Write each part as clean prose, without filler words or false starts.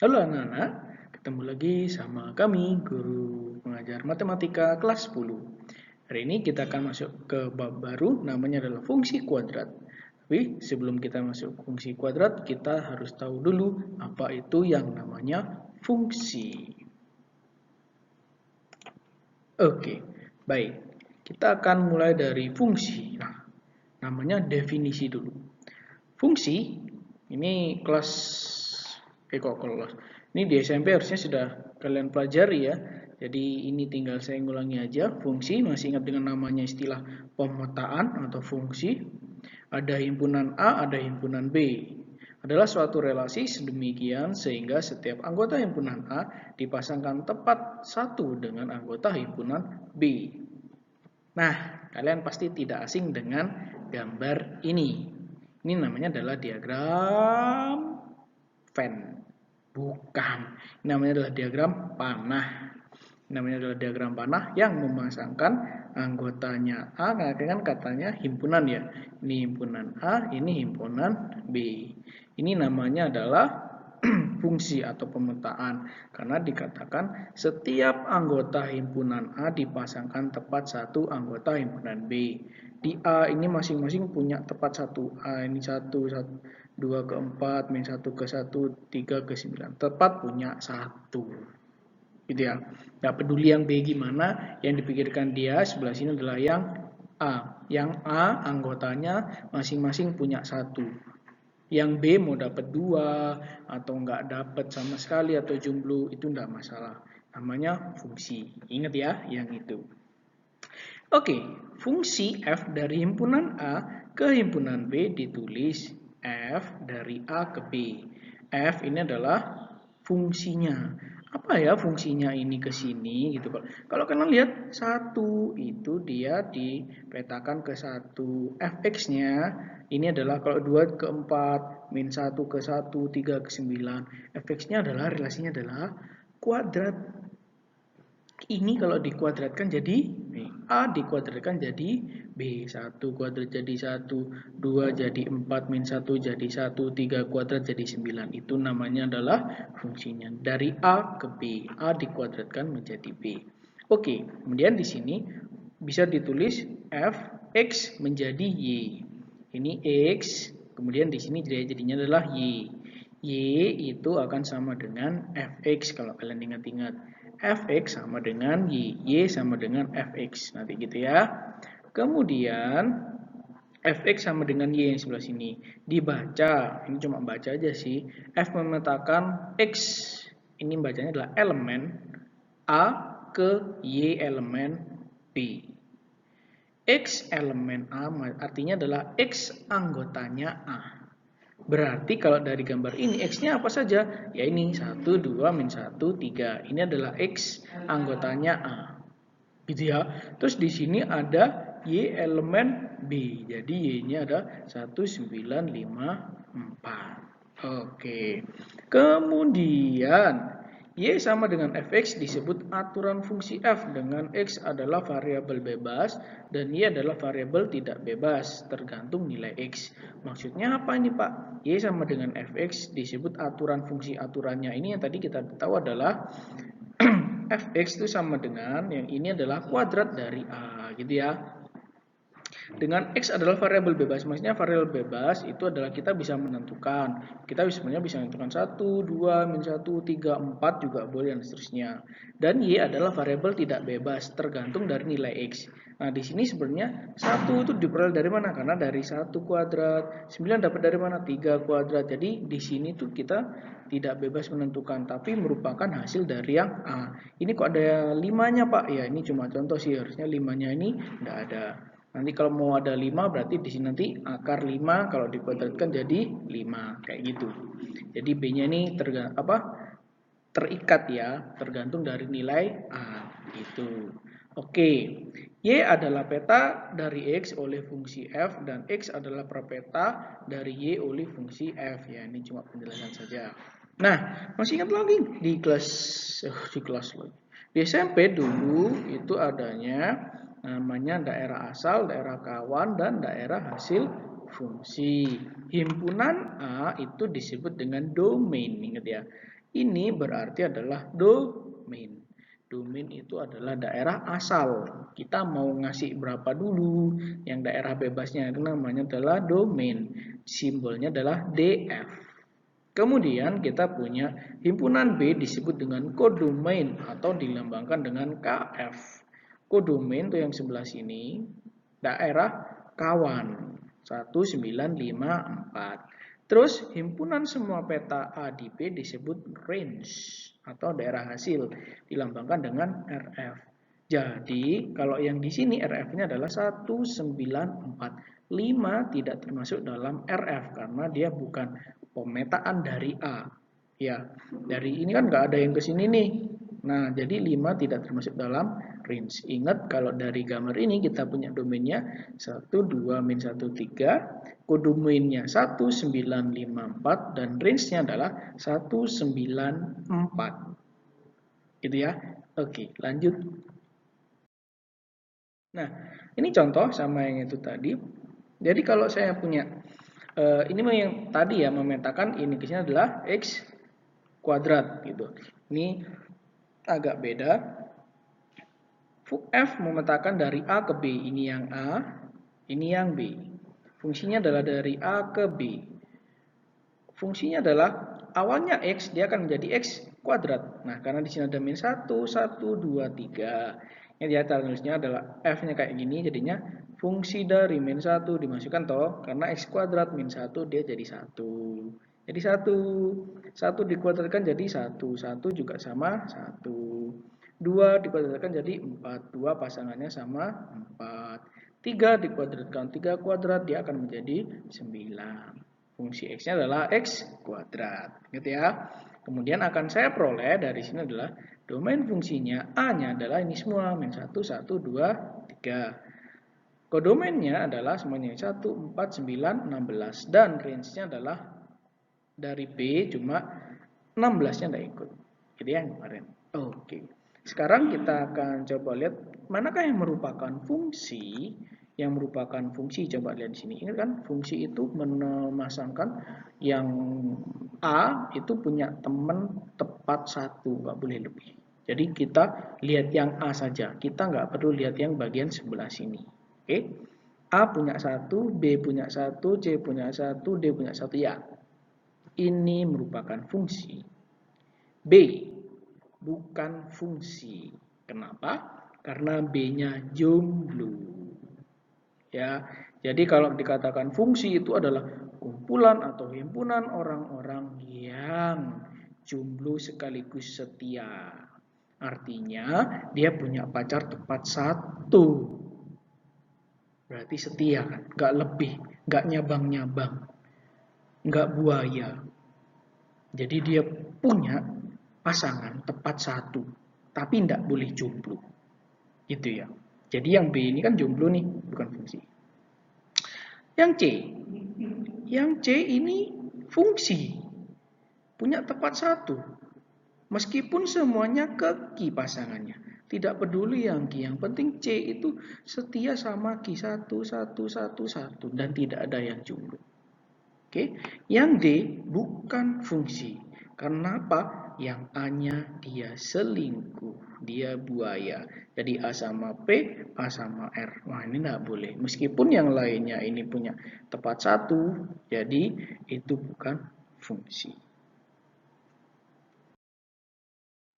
Halo anak-anak, ketemu lagi sama kami, guru pengajar matematika kelas 10. Hari ini kita akan masuk ke bab baru, namanya adalah fungsi kuadrat. Tapi sebelum kita masuk fungsi kuadrat, kita harus tahu dulu apa itu yang namanya fungsi. Oke, baik. Kita akan mulai dari fungsi. Nah, namanya definisi dulu. Fungsi, ini kelas kok kelas. Ini di SMP harusnya sudah kalian pelajari ya. Jadi ini tinggal saya ngulangi aja. Fungsi masih ingat dengan namanya istilah pemetaan atau fungsi. Ada himpunan A, ada himpunan B. Adalah suatu relasi sedemikian sehingga setiap anggota himpunan A dipasangkan tepat satu dengan anggota himpunan B. Nah, kalian pasti tidak asing dengan gambar ini. Ini namanya adalah diagram Venn. Bukan. Ini namanya adalah diagram panah. Ini namanya adalah diagram panah yang memasangkan anggotanya A, kan katanya himpunan ya. Ini himpunan A, ini himpunan B. Ini namanya adalah fungsi atau pemetaan karena dikatakan setiap anggota himpunan A dipasangkan tepat satu anggota himpunan B. Di A ini masing-masing punya tepat satu A, ini satu 2 ke 4, min 1 ke 1, 3 ke 9. Tepat punya satu. Gitu ya. Nggak peduli yang B gimana, yang dipikirkan dia sebelah sini adalah yang A. Yang A anggotanya masing-masing punya satu. Yang B mau dapat 2 atau nggak dapat sama sekali atau jomblo itu enggak masalah. Namanya fungsi. Ingat ya yang itu. Oke, fungsi F dari himpunan A ke himpunan B ditulis F dari A ke B. F ini adalah fungsinya. Apa ya fungsinya ini ke sini gitu Pak. Kalau kalian lihat satu itu dia dipetakan ke satu. Fx-nya ini adalah kalau 2 ke 4, min 1 ke 1, 3 ke 9. Fx-nya adalah relasinya adalah kuadrat. Ini kalau dikuadratkan jadi A dikuadratkan jadi B. 1 kuadrat jadi 1, 2 jadi 4, min 1 jadi 1, 3 kuadrat jadi 9. Itu namanya adalah fungsinya. Dari A ke B. A dikuadratkan menjadi B. Oke, kemudian di sini bisa ditulis F, X menjadi Y. Ini X, kemudian di sini jadinya adalah Y. Y itu akan sama dengan Fx kalau kalian ingat-ingat. Fx sama dengan Y sama dengan Fx. Nanti gitu ya. Kemudian Fx sama dengan Y yang sebelah sini. Dibaca, ini cuma baca aja sih. F memetakan X. Ini bacanya adalah elemen A ke Y elemen B. X elemen A artinya adalah X anggotanya A. Berarti kalau dari gambar ini X-nya apa saja? Ya ini 1, 2, min 1, 3. Ini adalah X anggotanya A. Gitu ya. Terus di sini ada Y elemen B. Jadi Y-nya ada 1, 9, 5, 4. Oke. Kemudian Y sama dengan Fx disebut aturan fungsi F dengan X aturan variabel bebas dan Y adalah variabel tidak bebas tergantung nilai X. Maksudnya apa ini Pak? Y sama dengan Fx disebut aturan fungsi aturannya. Ini yang tadi kita tahu adalah Fx itu sama dengan yang ini adalah kuadrat dari A gitu ya. Dengan X adalah variabel bebas. Maksudnya variabel bebas itu adalah kita bisa menentukan. Kita sebenarnya bisa menentukan 1, 2, min 1, 3, 4 juga boleh dan seterusnya. Dan Y adalah variabel tidak bebas tergantung dari nilai X. Nah di sini sebenarnya 1 itu diperoleh dari mana? Karena dari 1 kuadrat. 9 dapat dari mana? 3 kuadrat. Jadi di sini tuh kita tidak bebas menentukan. Tapi merupakan hasil dari yang A. Ini kok ada 5-nya Pak? Ya ini cuma contoh sih. Harusnya 5-nya ini tidak ada. Nanti kalau mau ada 5 berarti di sini nanti akar 5 kalau dikuadratkan jadi 5 kayak gitu. Jadi B-nya ini terikat ya, tergantung dari nilai A gitu. Oke. Y adalah peta dari X oleh fungsi F dan X adalah perpeta dari Y oleh fungsi F ya. Ini cuma penjelasan saja. Nah, masih ingat lagi di kelas lagi. Di SMP dulu itu adanya namanya daerah asal, daerah kawan, dan daerah hasil fungsi. Himpunan A itu disebut dengan domain, ingat ya. Ini berarti adalah domain. Domain itu adalah daerah asal. Kita mau ngasih berapa dulu? Yang daerah bebasnya itu namanya adalah domain. Simbolnya adalah DF. Kemudian kita punya himpunan B disebut dengan kodomain atau dilambangkan dengan KF. Kodomain itu yang sebelah sini, daerah kawan 1954. Terus himpunan semua peta A di B disebut range atau daerah hasil, dilambangkan dengan RF. Jadi kalau yang di sini RF-nya adalah 1945, tidak termasuk dalam RF karena dia bukan pemetaan dari A. Ya, dari ini kan nggak ada yang ke sini nih. Nah, jadi 5 tidak termasuk dalam range. Ingat kalau dari gambar ini kita punya domainnya 12-13, kodomainnya 1954 dan range-nya adalah 194. Gitu ya. Oke, lanjut. Nah, ini contoh sama yang itu tadi. Jadi kalau saya punya ini yang tadi ya memetakan indikasinya adalah X kuadrat gitu. Ini agak beda. F memetakan dari A ke B. Ini yang A, ini yang B. Fungsinya adalah dari A ke B. Fungsinya adalah awalnya X, dia akan menjadi X kuadrat. Nah, karena di sini ada min 1, 1, 2, 3. Yang dia tulisnya adalah F-nya kayak gini, jadinya fungsi dari min 1 dimasukkan toh, karena X kuadrat min 1 dia jadi 1. Jadi 1 dikuadratkan jadi 1, 1 juga sama 1. 2 dikuadratkan jadi 4, 2 pasangannya sama 4. 3 dikuadratkan 3 kuadrat dia akan menjadi 9. Fungsi X-nya adalah X kuadrat, gitu ya. Kemudian akan saya peroleh dari sini adalah domain fungsinya A-nya adalah ini semua, min 1, 1, 2, 3. Kodomainnya adalah semuanya 1, 4, 9, 16. Dan range-nya adalah dari B cuma 16-nya tidak ikut. Jadi yang kemarin. Oke. Sekarang kita akan coba lihat manakah yang merupakan fungsi. Yang merupakan fungsi, coba lihat di sini. Ingat kan, fungsi itu memasangkan yang A itu punya teman tepat 1, nggak boleh lebih. Jadi kita lihat yang A saja, kita nggak perlu lihat yang bagian sebelah sini. Oke, A punya 1, B punya 1, C punya 1, D punya 1, ya. Ini merupakan fungsi. B bukan fungsi. Kenapa? Karena B-nya jomblo. Ya, jadi kalau dikatakan fungsi itu adalah kumpulan atau himpunan orang-orang yang jomblo sekaligus setia. Artinya dia punya pacar tepat 1. Berarti setia kan? Gak lebih, gak nyabang-nyabang, gak buaya. Jadi dia punya pasangan tepat 1, tapi tidak boleh jomblo. Gitu ya. Jadi yang B ini kan jomblo nih, bukan fungsi. Yang C. Yang C ini fungsi. Punya tepat 1. Meskipun semuanya keki pasangannya. Tidak peduli yang Ki. Yang penting C itu setia sama Ki. 1, 1, 1, 1. Dan tidak ada yang jomblo. Oke. Yang D bukan fungsi. Kenapa? Yang A-nya dia selingkuh, dia buaya. Jadi A sama P, A sama R. Wah, ini tidak boleh. Meskipun yang lainnya ini punya tepat 1, jadi itu bukan fungsi.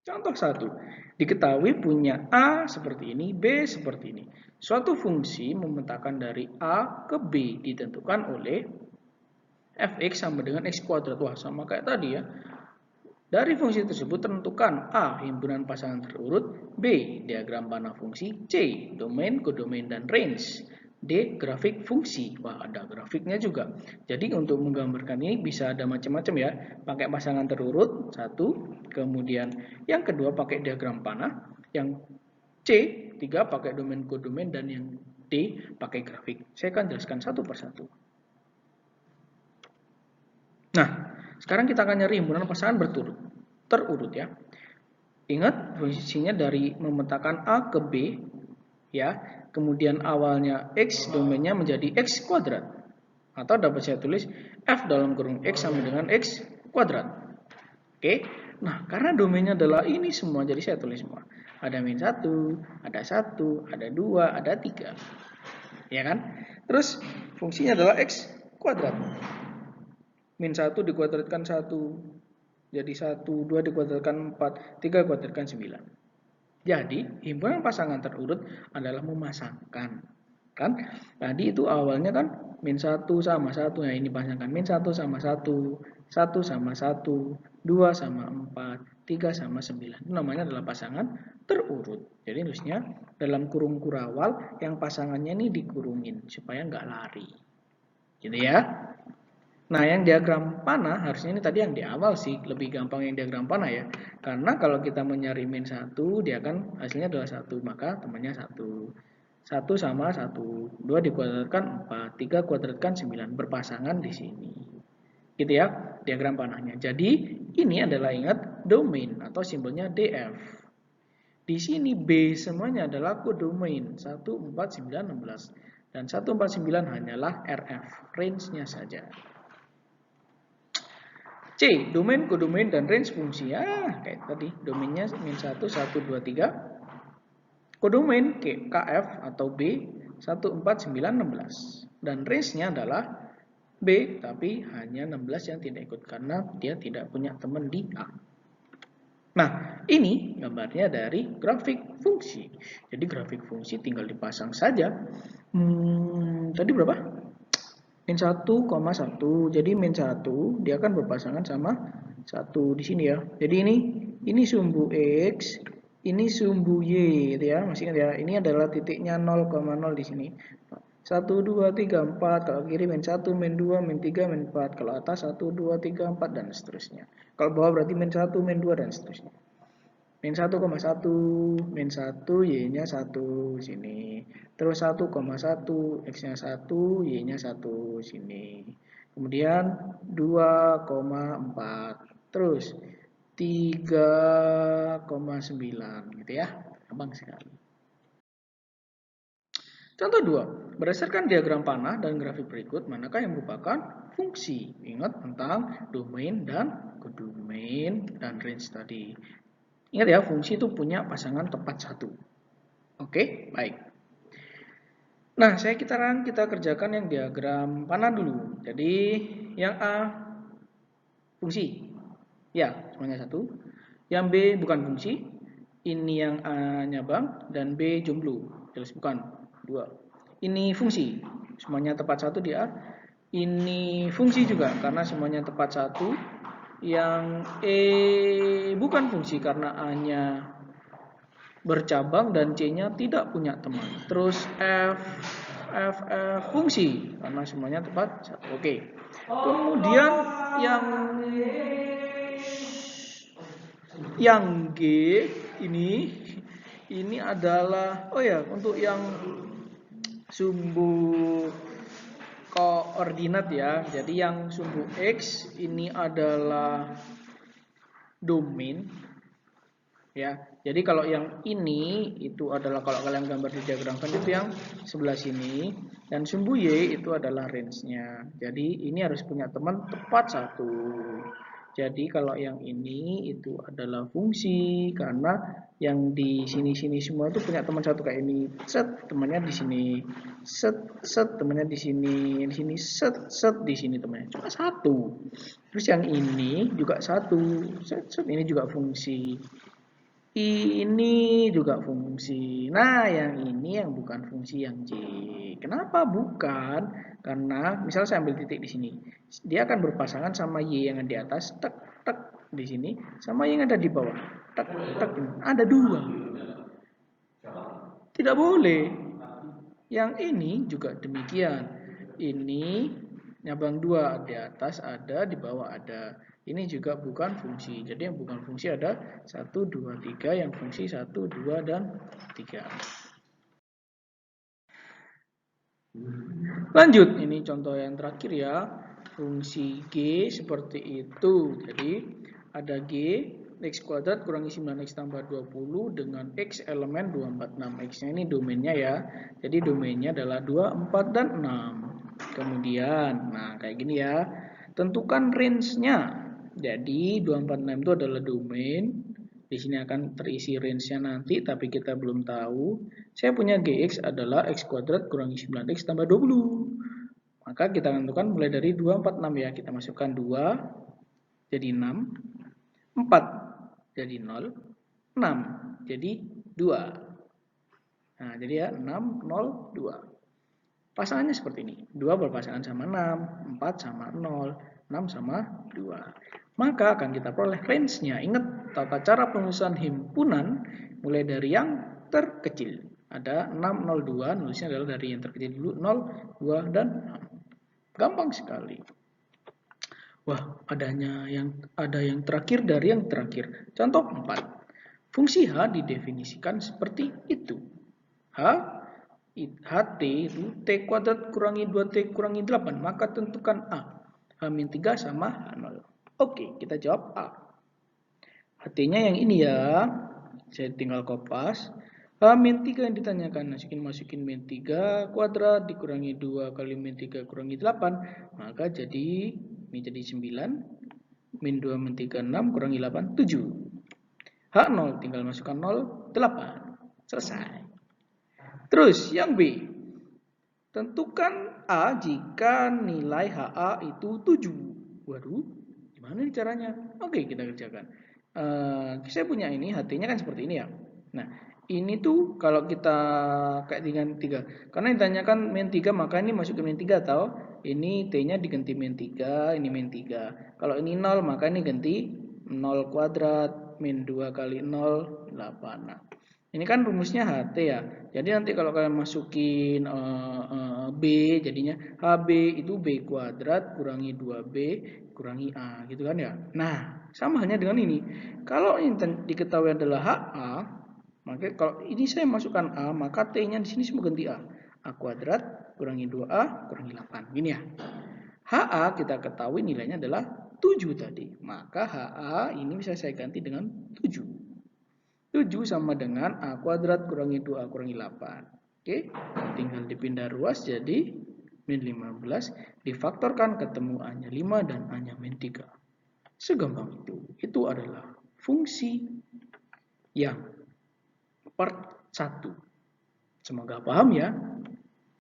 Contoh 1. Diketahui punya A seperti ini, B seperti ini. Suatu fungsi memetakan dari A ke B ditentukan oleh fx sama dengan x kuadrat. Wah, sama kayak tadi ya. Dari fungsi tersebut tentukan A. Himpunan pasangan terurut, B. Diagram panah fungsi, C. Domain, kodomain, dan range, D. Grafik fungsi. Wah, ada grafiknya juga. Jadi untuk menggambarkan ini bisa ada macam-macam ya. Pakai pasangan terurut, 1. Kemudian yang kedua pakai diagram panah. Yang C, 3 pakai domain, kodomain, dan yang D pakai grafik. Saya akan jelaskan satu persatu. Nah, sekarang kita akan nyari himpunan pasangan terurut ya. Ingat fungsinya dari memetakan A ke B ya. Kemudian awalnya X, domainnya menjadi X kuadrat. Atau dapat saya tulis F dalam kurung X sama dengan X kuadrat. Oke. Nah, karena domainnya adalah ini semua, jadi saya tulis semua. Ada min 1, ada 1, ada 2, ada 3. Ya kan? Terus fungsinya adalah X kuadrat. Min 1 dikuadratkan 1. Jadi 1, 2 dikuadratkan 4, 3 dikuadratkan 9. Jadi, himpunan pasangan terurut adalah memasangkan. Kan? Tadi itu awalnya kan min 1 sama 1. Nah, ini pasangkan min 1 sama 1, 1 sama 1, 2 sama 4, 3 sama 9. Itu namanya adalah pasangan terurut. Jadi nulisnya dalam kurung kurawal yang pasangannya ini dikurungin supaya nggak lari. Gitu ya. Nah, yang diagram panah harusnya ini tadi yang di awal sih, lebih gampang yang diagram panah ya. Karena kalau kita mencari min 1, dia kan hasilnya adalah 1, maka temannya 1. 1 sama 1, 2 dikuadratkan 4, 3 kuadratkan 9, berpasangan di sini. Gitu ya, diagram panahnya. Jadi, ini adalah ingat domain atau simbolnya DF. Di sini B semuanya adalah kodomain 1, 4, 9, 16. Dan 1, 4, 9 hanyalah RF, range-nya saja. C. Domain, kodomain, dan range fungsi. Ya, kayak tadi. Domainnya min 1, 1, 2, 3. Kodomain KF atau B 1, 4, 9, 16. Dan range-nya adalah B, tapi hanya 16 yang tidak ikut karena dia tidak punya teman di A. Nah, ini gambarnya dari grafik fungsi. Jadi grafik fungsi tinggal dipasang saja. Tadi berapa? Min 1,1. Jadi min 1 dia akan berpasangan sama 1 di sini ya. Jadi ini sumbu X, ini sumbu Y gitu ya. Masih ingat ya. Ini adalah titiknya 0,0 di sini. 1, 2, 3, 4. Kalau kiri min 1, min 2, min 3, min 4. Kalau atas 1, 2, 3, 4 dan seterusnya. Kalau bawah berarti min 1, min 2 dan seterusnya. Min 1,1, min 1, Y-nya 1 sini. Terus 1,1, X-nya 1, Y-nya 1 sini. Kemudian 2,4. Terus 3,9 gitu ya. Gampang sekali. Contoh 2. Berdasarkan diagram panah dan grafik berikut, manakah yang merupakan fungsi? Ingat tentang domain dan kodomain dan range tadi. Ingat ya, fungsi itu punya pasangan tepat 1. Oke, baik. Nah, kita kerjakan yang diagram panah dulu. Jadi, yang A fungsi. Ya, semuanya 1. Yang B bukan fungsi. Ini yang A-nya bang dan B jomblo. Jelas bukan. 2. Ini fungsi. Semuanya tepat 1 di A. Ini fungsi juga karena semuanya tepat 1. Yang E bukan fungsi karena A-nya bercabang dan C-nya tidak punya teman. Terus F fungsi karena semuanya tepat 1. Oke. Kemudian yang G ini adalah untuk yang sumbu koordinat ya. Jadi yang sumbu X ini adalah domain ya. Jadi kalau yang ini itu adalah kalau kalian gambar di diagramkan itu yang sebelah sini dan sumbu Y itu adalah range-nya. Jadi ini harus punya teman tepat 1. Jadi kalau yang ini itu adalah fungsi karena yang di sini semua itu punya teman 1 kayak ini. Set temannya di sini. Set temannya di sini set di sini temannya. Cuma 1. Terus yang ini juga 1. Set ini juga fungsi. Ini juga fungsi. Nah, yang ini yang bukan fungsi yang C. Kenapa bukan? Karena misal saya ambil titik di sini. Dia akan berpasangan sama Y yang ada di atas, tek di sini, sama Y yang ada di bawah. Tek. Ada 2. Tidak boleh. Yang ini juga demikian. Ini nyabang 2 di atas ada, di bawah ada. Ini juga bukan fungsi. Jadi yang bukan fungsi ada 1, 2, 3. Yang fungsi 1, 2, dan 3. Lanjut. Ini contoh yang terakhir ya. Fungsi G seperti itu. Jadi ada G. X kuadrat kurangi 9X tambah 20 dengan X elemen 246. X-nya ini domainnya ya. Jadi domainnya adalah 2, 4, dan 6. Kemudian, nah kayak gini ya. Tentukan range-nya. Jadi 246 itu adalah domain. Di sini akan terisi range-nya nanti, tapi kita belum tahu. Saya punya Gx adalah X kuadrat kurangi 9X tambah 20. Maka kita tentukan mulai dari 246 ya. Kita masukkan 2, jadi 6. 4, jadi 0. 6, jadi 2. Nah, jadi ya 6, 0, 2. Pasangannya seperti ini. 2 berpasangan sama 6, 4 sama 0, 6 sama 2. Maka akan kita peroleh range-nya. Ingat tata cara penulisan himpunan mulai dari yang terkecil. Ada 6, 0, 2, nulisnya adalah dari yang terkecil dulu, 0, 2, dan 6. Gampang sekali. Wah, ada yang terakhir dari yang terakhir. Contoh 4. Fungsi H didefinisikan seperti itu. HT itu T kuadrat kurangi 2T kurangi 8. Maka tentukan A. H-3 sama H0. Oke, kita jawab A. HT-nya yang ini ya. Saya tinggal kopas. H-3 yang ditanyakan. Masukin min 3 kuadrat dikurangi 2 kali min 3 kurangi 8. Maka jadi, ini jadi 9. Min 2 min 3, 6 kurangi 8, 7. H0 tinggal masukkan 0, 8. Selesai. Terus yang B. Tentukan A jika nilai HA itu 7. Waduh, gimana nih caranya? Oke, kita kerjakan. Saya punya ini, HT-nya kan seperti ini ya. Nah, ini tuh kalau kita kayak dengan 3. Karena ditanyakan min 3, maka ini masuk ke min 3 atau ini T-nya diganti min 3, ini min 3. Kalau ini 0, maka ini ganti 0 kuadrat, min 2 kali 0, 8. Nah, ini kan rumusnya HT ya. Jadi nanti kalau kalian masukin B, jadinya HB itu B kuadrat kurangi 2B kurangi A, gitu kan ya. Nah, sama halnya dengan ini. Kalau ini diketahui adalah HA, maka kalau ini saya masukkan A, maka T-nya di sini semua ganti A. A kuadrat kurangi 2A kurangi 8. Gini ya. HA kita ketahui nilainya adalah 7 tadi. Maka HA ini bisa saya ganti dengan 7. 7 sama dengan A kuadrat kurangi 2A kurangi 8. Oke, tinggal dipindah ruas jadi min 15. Difaktorkan ketemu A-nya 5 dan A-nya min 3. Segampang itu. Itu adalah fungsi yang part 1. Semoga paham ya.